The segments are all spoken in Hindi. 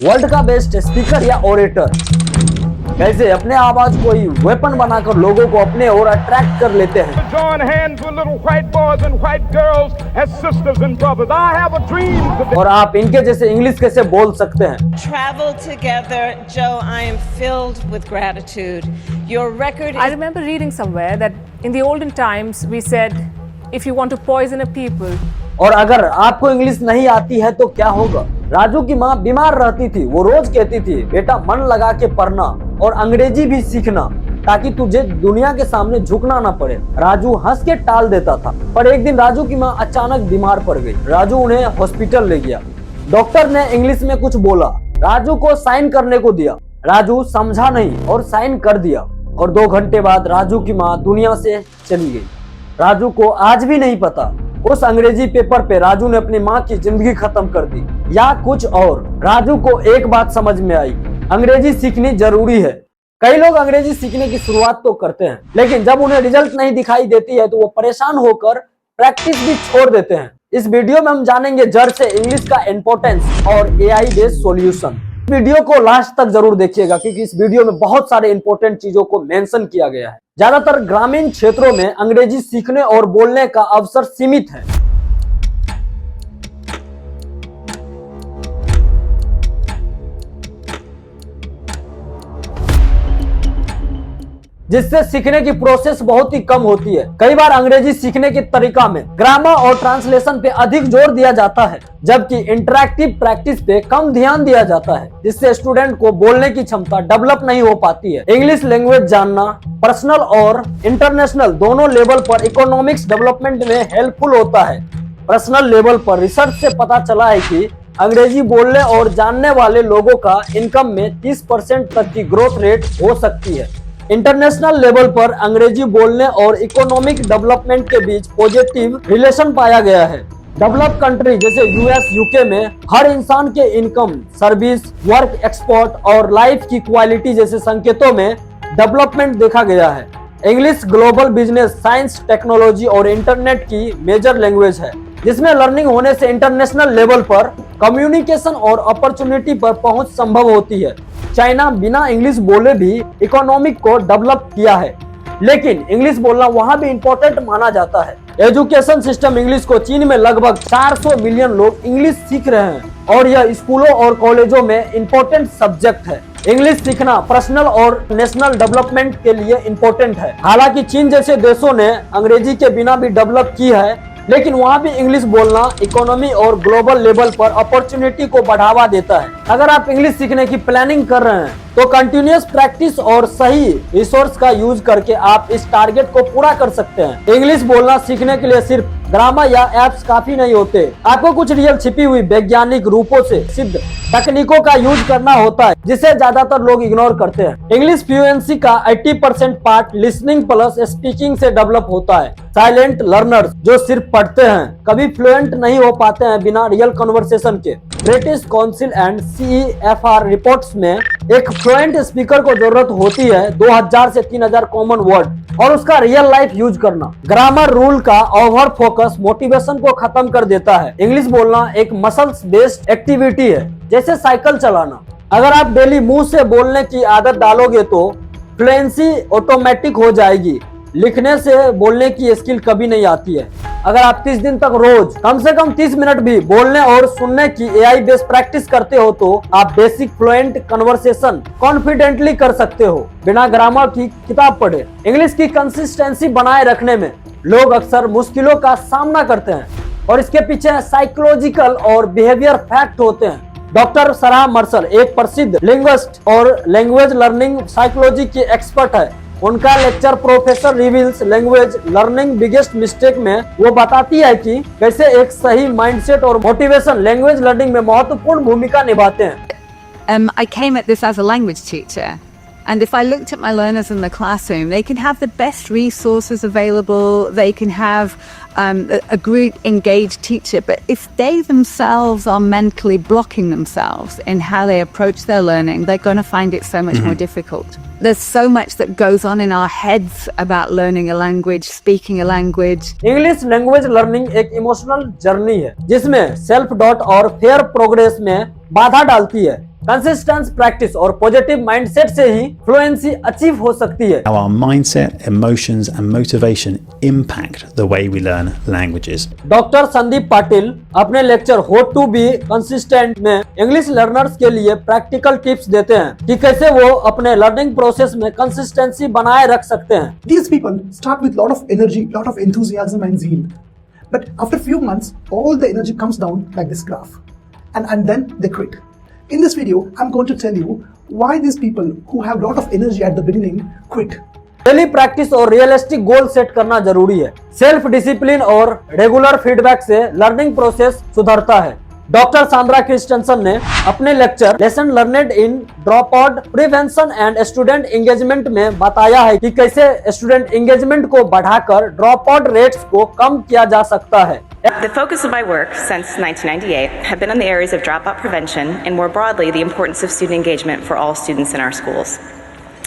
वर्ल्ड का बेस्ट स्पीकर या ओरेटर, कैसे अपने आवाज को ही वेपन बनाकर लोगों को अपने ओर अट्रैक्ट कर लेते हैं। Join hands with little white boys and white girls as sisters and brothers. I have a dream today. और आप इनके जैसे इंग्लिश कैसे बोल सकते हैं। Travel together, Joe. I am filled with gratitude. Your record I is remember reading somewhere that in the olden times we said, if you want to poison a people, और अगर आपको इंग्लिश नहीं आती है तो क्या होगा। राजू की माँ बीमार रहती थी, वो रोज कहती थी बेटा मन लगा के पढ़ना और अंग्रेजी भी सीखना ताकि तुझे दुनिया के सामने झुकना ना पड़े। राजू हंस के टाल देता था, पर एक दिन राजू की माँ अचानक बीमार पड़ गई। राजू उन्हें हॉस्पिटल ले गया। डॉक्टर ने इंग्लिश में कुछ बोला, राजू को साइन करने को दिया। राजू समझा नहीं और साइन कर दिया, और 2 घंटे बाद राजू की माँ दुनिया से चली गई। राजू को आज भी नहीं पता उस अंग्रेजी पेपर पे राजू ने अपनी माँ की जिंदगी खत्म कर दी या कुछ और। राजू को एक बात समझ में आई, अंग्रेजी सीखनी जरूरी है। कई लोग अंग्रेजी सीखने की शुरुआत तो करते हैं, लेकिन जब उन्हें रिजल्ट नहीं दिखाई देती है तो वो परेशान होकर प्रैक्टिस भी छोड़ देते हैं। इस वीडियो में हम जानेंगे जड़ से इंग्लिश का इंपॉर्टेंस और एआई बेस्ड सॉल्यूशन। वीडियो को लास्ट तक जरूर देखिएगा क्योंकि इस वीडियो में बहुत सारे इंपॉर्टेंट चीजों को मेंशन किया गया है। ज्यादातर ग्रामीण क्षेत्रों में अंग्रेजी सीखने और बोलने का अवसर सीमित है, जिससे सीखने की प्रोसेस बहुत ही कम होती है। कई बार अंग्रेजी सीखने के तरीका में ग्रामर और ट्रांसलेशन पे अधिक जोर दिया जाता है, जबकि इंटरैक्टिव प्रैक्टिस पे कम ध्यान दिया जाता है, जिससे स्टूडेंट को बोलने की क्षमता डेवलप नहीं हो पाती है। इंग्लिश लैंग्वेज जानना पर्सनल और इंटरनेशनल दोनों लेवल पर इकोनॉमिक्स डेवलपमेंट में हेल्पफुल होता है। पर्सनल लेवल पर रिसर्च से पता चला है कि अंग्रेजी बोलने और जानने वाले लोगों का इनकम में 30% तक की ग्रोथ रेट हो सकती है। इंटरनेशनल लेवल पर अंग्रेजी बोलने और इकोनॉमिक डेवलपमेंट के बीच पॉजिटिव रिलेशन पाया गया है। डेवलप कंट्री जैसे यूएस, यूके में हर इंसान के इनकम, सर्विस, वर्क एक्सपोर्ट और लाइफ की क्वालिटी जैसे संकेतों में डेवलपमेंट देखा गया है। English global business, science, technology और इंटरनेट की मेजर लैंग्वेज है, जिसमें लर्निंग होने से इंटरनेशनल लेवल पर कम्युनिकेशन और अपॉर्चुनिटी पर पहुंच संभव होती है। चाइना बिना इंग्लिश बोले भी इकोनॉमिक को डेवलप किया है, लेकिन इंग्लिश बोलना वहां भी इम्पोर्टेंट माना जाता है। एजुकेशन सिस्टम इंग्लिश को चीन में लगभग 400 मिलियन लोग इंग्लिश सीख रहे हैं और यह स्कूलों और कॉलेजों में इम्पोर्टेंट सब्जेक्ट है। इंग्लिश सीखना पर्सनल और नेशनल डेवलपमेंट के लिए इम्पोर्टेंट है। हालांकि चीन जैसे देशों ने अंग्रेजी के बिना भी डेवलप की है, लेकिन वहाँ भी इंग्लिश बोलना इकोनॉमी और ग्लोबल लेवल पर अपॉर्चुनिटी को बढ़ावा देता है। अगर आप इंग्लिश सीखने की प्लानिंग कर रहे हैं तो कंटिन्यूअस प्रैक्टिस और सही रिसोर्स का यूज करके आप इस टारगेट को पूरा कर सकते हैं। इंग्लिश बोलना सीखने के लिए सिर्फ ग्रामर या एप्स काफी नहीं होते, आपको कुछ रियल छिपी हुई वैज्ञानिक रूपों से सिद्ध तकनीकों का यूज करना होता है, जिसे ज्यादातर लोग इग्नोर करते हैं। इंग्लिश फ्लुएंसी का 80% पार्ट लिसनिंग प्लस स्पीकिंग से डेवलप होता है। साइलेंट लर्नर्स जो सिर्फ पढ़ते हैं कभी फ्लुएंट नहीं हो पाते हैं बिना रियल कन्वर्सेशन के। British council and CEFR reports में एक फ्लुएंट स्पीकर को जरूरत होती है 2000 से 3000 कॉमन वर्ड और उसका रियल लाइफ यूज करना। ग्रामर रूल का ओवर फोकस मोटिवेशन को खत्म कर देता है। इंग्लिश बोलना एक मसल्स बेस्ड एक्टिविटी है, जैसे साइकिल चलाना। अगर आप डेली मुंह से बोलने की आदत डालोगे तो फ्लुएंसी ऑटोमेटिक हो जाएगी। लिखने से बोलने की स्किल कभी नहीं आती है। अगर आप 30 दिन तक रोज कम से कम 30 मिनट भी बोलने और सुनने की एआई बेस्ड प्रैक्टिस करते हो तो आप बेसिक फ्लुएंट कन्वर्सेशन कॉन्फिडेंटली कर सकते हो बिना ग्रामर की किताब पढ़े। इंग्लिश की कंसिस्टेंसी बनाए रखने में लोग अक्सर मुश्किलों का सामना करते हैं और इसके पीछे साइकोलॉजिकल और बिहेवियर फैक्ट होते हैं। डॉक्टर सराह मर्सल एक प्रसिद्ध लिंग्विस्ट और लैंग्वेज लर्निंग साइकोलॉजी की एक्सपर्ट है। उनका lecture professor reveals language learning biggest mistake में वो बताती है कि कैसे एक सही माइंडसेट और मोटिवेशन लैंग्वेज लर्निंग में महत्वपूर्ण भूमिका निभाते हैं। I came at this as a language teacher, and if I looked at my learners in the classroom, they can have the best resources available, they can have a great engaged teacher, but if they themselves are mentally blocking themselves in how they approach their learning, they're going to find it so much more difficult. There's so much that goes on in our heads about learning a language, speaking a language. English language learning एक इमोशनल जर्नी है जिसमें सेल्फ डॉट और फेयर प्रोग्रेस में बाधा डालती है। कंसिस्टेंट प्रैक्टिस और पॉजिटिव माइंडसेट से ही फ्लुएंसी अचीव हो सकती है। How our mindset, emotions, and motivation impact the way we learn languages. Doctor Sandeep Patil अपने lecture how to be consistent में इंग्लिश लर्नर्स के लिए प्रैक्टिकल टिप्स देते हैं कि कैसे वो अपने लर्निंग प्रोसेस में कंसिस्टेंसी बनाए रख सकते हैं। These people start with lot of energy, lot of enthusiasm and zeal. But after few months, all the energy comes down like this graph. And then they quit. In this video, I'm going to tell you why these people who have lot of energy at the beginning quit. Daily practice और रियलिस्टिक गोल सेट करना जरूरी है। सेल्फ डिसिप्लिन और रेगुलर फीडबैक से लर्निंग प्रोसेस सुधरता है। डॉक्टर सांद्रा क्रिस्टेंसन ने अपने lecture lesson learned in drop out prevention and student engagement में बताया है कि कैसे स्टूडेंट एंगेजमेंट को बढ़ाकर ड्रॉप आउट रेट्स को कम किया जा सकता है। The focus of my work since 1998 have been on the areas of dropout prevention and more broadly the importance of student engagement for all students in our schools.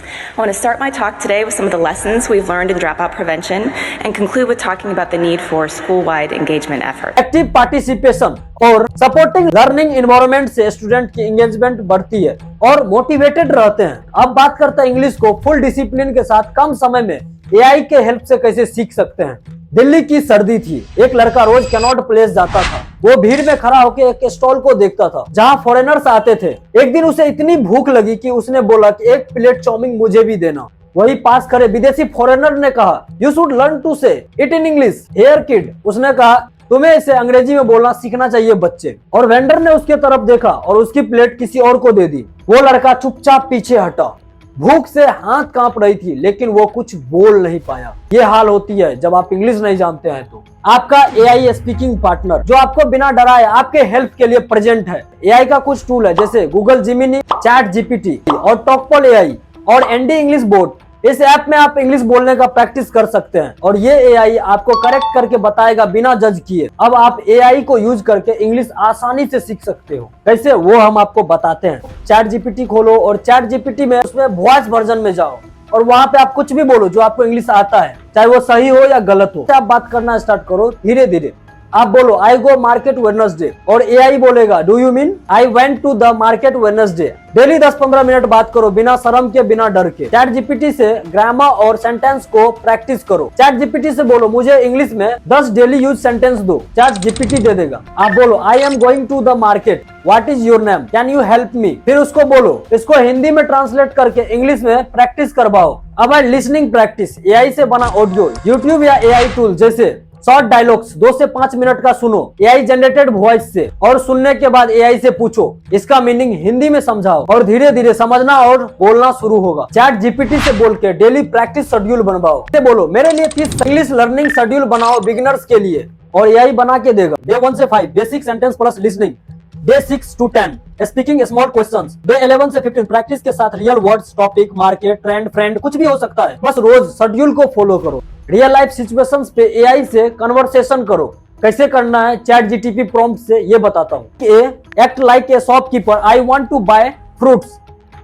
I want to start my talk today with some of the lessons we've learned in dropout prevention and conclude with talking about the need for school-wide engagement efforts. Active participation और सपोर्टिंग लर्निंग एनवायरनमेंट से स्टूडेंट की एंगेजमेंट बढ़ती है और मोटिवेटेड रहते हैं। अब बात करते हैं इंग्लिश को फुल डिसिप्लिन के साथ कम समय में एआई के हेल्प से कैसे सीख सकते हैं। दिल्ली की सर्दी थी। एक लड़का रोज कैनॉट प्लेस जाता था। वो भीड़ में खड़ा होकर एक स्टॉल को देखता था जहां फॉरेनर्स आते थे। एक दिन उसे इतनी भूख लगी कि उसने बोला कि एक प्लेट चाउमीन मुझे भी देना। वही पास खड़े विदेशी फॉरेनर ने कहा, यू शुड लर्न टू से it in English here kid. उसने कहा, तुम्हें इसे अंग्रेजी में बोलना सीखना चाहिए बच्चे। और वेंडर ने उसके तरफ देखा और उसकी प्लेट किसी और को दे दी। वो लड़का चुपचाप पीछे हटा। भूख से हाथ कांप रही थी लेकिन वो कुछ बोल नहीं पाया। ये हाल होती है जब आप इंग्लिश नहीं जानते हैं। तो आपका एआई स्पीकिंग पार्टनर जो आपको बिना डराए आपके हेल्प के लिए प्रेजेंट है। एआई का कुछ टूल है जैसे गूगल जिमिनी, चैट जीपीटी और टॉकपॉल एआई और एनडी इंग्लिश बोर्ड। इस ऐप में आप इंग्लिश बोलने का प्रैक्टिस कर सकते हैं और ये एआई आपको करेक्ट करके बताएगा बिना जज किए। अब आप एआई को यूज करके इंग्लिश आसानी से सीख सकते हो। कैसे, वो हम आपको बताते हैं। चैट जीपीटी खोलो और चैट जीपीटी में उसमें वॉइस वर्जन में जाओ और वहां पे आप कुछ भी बोलो जो आपको इंग्लिश आता है, चाहे वो सही हो या गलत हो। आप बात करना स्टार्ट करो धीरे धीरे। आप बोलो आई गो मार्केट वेडनेसडे और एआई बोलेगा do you mean I went to the market Wednesday. Daily 10-15 minute बात करो बिना शर्म के, बिना डर के। चैट जीपीटी से ग्रामर और सेंटेंस को प्रैक्टिस करो। चैट जीपीटी से बोलो मुझे इंग्लिश में 10 डेली यूज सेंटेंस दो। चैट जीपीटी दे देगा। आप बोलो I am going to the market, what is your name, can you help me. फिर उसको बोलो, इसको हिंदी में ट्रांसलेट करके इंग्लिश में प्रैक्टिस करवाओ। अब है लिसनिंग प्रैक्टिस। एआई से बना ऑडियो, यूट्यूब या एआई टूल जैसे शॉर्ट डायलॉग्स 2 से 5 मिनट का सुनो एआई जनरेटेड वॉइस से और सुनने के बाद एआई से पूछो इसका मीनिंग हिंदी में समझाओ और धीरे धीरे समझना और बोलना शुरू होगा। चैट जीपीटी से बोल के डेली प्रैक्टिस शेड्यूल बनवाओ। बोलो मेरे लिए 30 इंग्लिश लर्निंग शेड्यूल बनाओ बिगिनर्स के लिए और एआई बना के देगा। डे 1 से 5 basic sentence plus listening, day 6 to 10 speaking small questions, day 11 से 15 प्रैक्टिस के साथ real words, topic, market, trend, friend कुछ भी हो सकता है। बस रोज शेड्यूल को फॉलो करो। रियल लाइफ सिचुएशंस पे एआई से कन्वर्सेशन करो। कैसे करना है चैट जीटीपी प्रॉम्प्ट से ये बताता हूँ। Act like a shopkeeper, I want to buy fruits,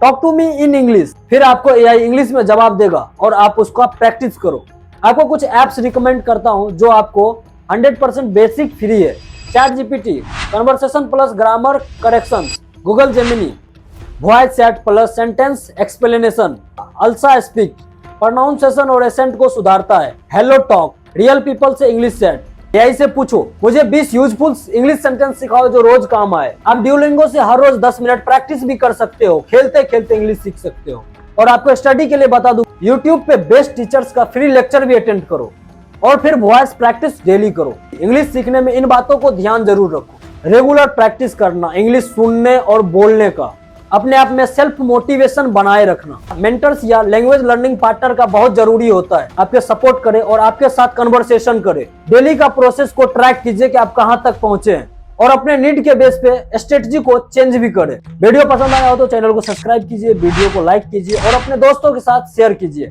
talk to me in English. फिर आपको एआई इंग्लिश में जवाब देगा और आप उसका प्रैक्टिस करो। आपको कुछ एप्स रिकमेंड करता हूँ जो आपको 100% बेसिक फ्री है। Chat GPT, conversation plus grammar correction, Google Gemini, voice chat plus sentence explanation, ELSA speak pronunciation और एसेंट को सुधारता है। हेलो टॉक, रियल पीपल से इंग्लिश चैट। एआई से पूछो मुझे 20 यूजफुल इंग्लिश सेंटेंस सिखाओ जो रोज काम आए। आप ड्यूलिंगो से हर रोज 10 मिनट प्रैक्टिस भी कर सकते हो। खेलते खेलते इंग्लिश सीख सकते हो। और आपको स्टडी के लिए बता दूं, यूट्यूब पे बेस्ट टीचर्स का फ्री लेक्चर भी अटेंड करो और फिर वॉइस प्रैक्टिस डेली करो। इंग्लिश सीखने में इन बातों को ध्यान जरूर रखो। रेगुलर प्रैक्टिस करना, इंग्लिश सुनने और बोलने का, अपने आप में सेल्फ मोटिवेशन बनाए रखना। मेंटर्स या लैंग्वेज लर्निंग पार्टनर का बहुत जरूरी होता है। आपके सपोर्ट करे और आपके साथ कन्वर्सेशन करे। डेली का प्रोसेस को ट्रैक कीजिए कि आप कहां तक पहुंचे हैं और अपने नीड के बेस पे स्ट्रेटजी को चेंज भी करें। वीडियो पसंद आया हो तो चैनल को सब्सक्राइब कीजिए, वीडियो को लाइक कीजिए और अपने दोस्तों के साथ शेयर कीजिए।